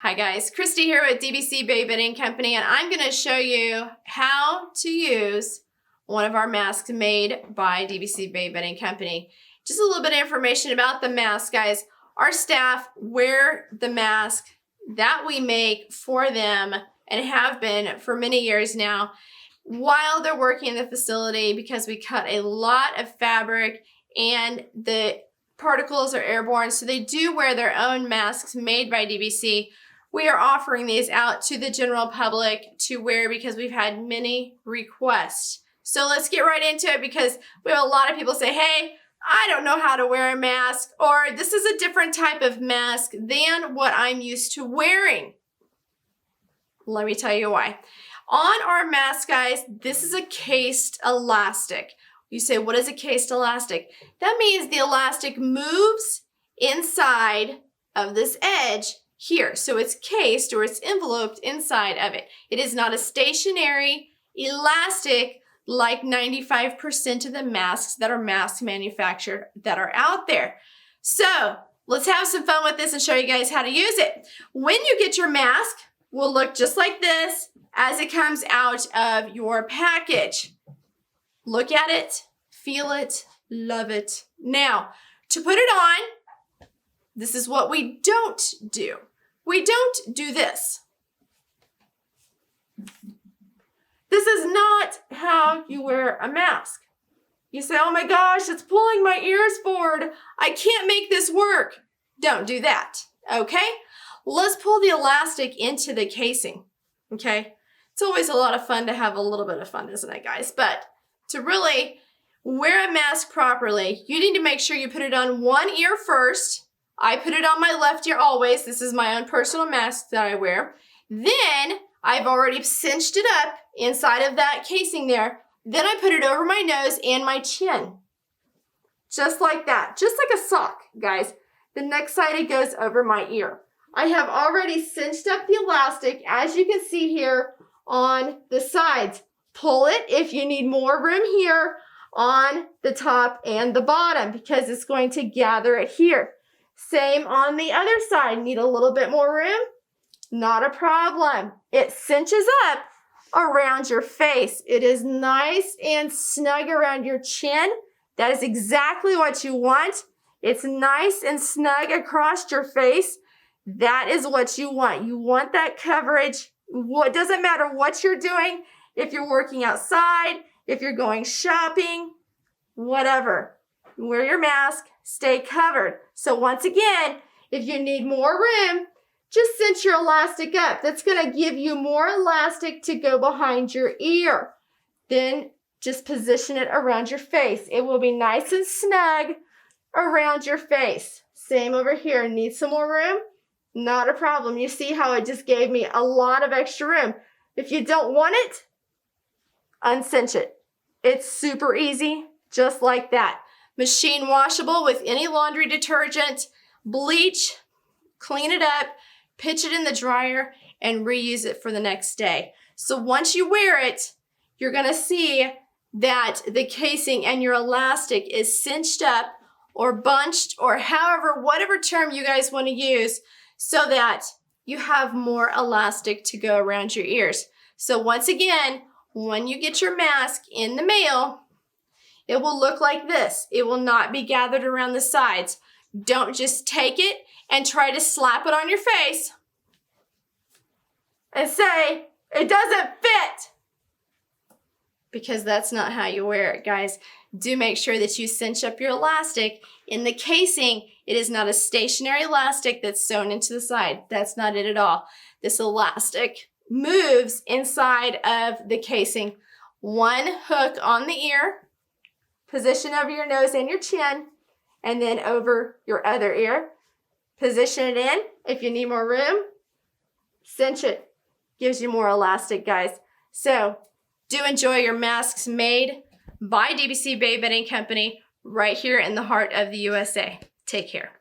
Hi guys, Christy here with DBC Baby Company, and I'm going to show you how to use one of our masks made by DBC Baby Company. Just a little bit of information about the mask, guys. Our staff wear the mask that we make for them and have been for many years now while they're working in the facility, because we cut a lot of fabric and the particles are airborne, so they do wear their own masks made by DBC. We are offering these out to the general public to wear because we've had many requests. So let's get right into it, because we have a lot of people say, hey, I don't know how to wear a mask, or this is a different type of mask than what I'm used to wearing. Let me tell you why. On our mask, guys, this is a cased elastic. You say, what is a cased elastic? That means the elastic moves inside of this edge here. So it's cased, or it's enveloped inside of it. It is not a stationary elastic like 95% of the masks that are mask manufactured that are out there. So let's have some fun with this and show you guys how to use it. When you get your mask, will look just like this as it comes out of your package. Look at it, feel it, love it. Now, to put it on, this is what we don't do. We don't do this. This is not how you wear a mask. You say, oh my gosh, it's pulling my ears forward. I can't make this work. Don't do that, okay? Let's pull the elastic into the casing, okay? It's always a lot of fun to have a little bit of fun, isn't it, guys? But to really wear a mask properly, you need to make sure you put it on one ear first. I put it on my left ear always. This is my own personal mask that I wear. Then I've already cinched it up inside of that casing there. Then I put it over my nose and my chin. Just like that. Just like a sock, guys. The next side, it goes over my ear. I have already cinched up the elastic, as you can see here on the sides. Pull it if you need more room here on the top and the bottom, because it's going to gather it here. Same on the other side. Need a little bit more room? Not a problem. It cinches up around your face. It is nice and snug around your chin. That is exactly what you want. It's nice and snug across your face. That is what you want. You want that coverage. It doesn't matter what you're doing. If you're working outside, if you're going shopping, whatever. Wear your mask, stay covered. So once again, if you need more room, just cinch your elastic up. That's going to give you more elastic to go behind your ear. Then just position it around your face. It will be nice and snug around your face. Same over here. Need some more room? Not a problem. You see how it just gave me a lot of extra room. If you don't want it, uncinch it. It's super easy, just like that. Machine washable with any laundry detergent, bleach, clean it up, pitch it in the dryer, and reuse it for the next day. So once you wear it, you're gonna see that the casing and your elastic is cinched up or bunched, or however, whatever term you guys wanna use, so that you have more elastic to go around your ears. So once again, when you get your mask in the mail, it will look like this. It will not be gathered around the sides. Don't just take it and try to slap it on your face and say, it doesn't fit, because that's not how you wear it, guys. Do make sure that you cinch up your elastic in the casing. It is not a stationary elastic that's sewn into the side. That's not it at all. This elastic moves inside of the casing. One hook on the ear, position over your nose and your chin, and then over your other ear. Position it in. If you need more room, cinch it. Gives you more elastic, guys. So do enjoy your masks made by DBC Baby Company right here in the heart of the USA. Take care.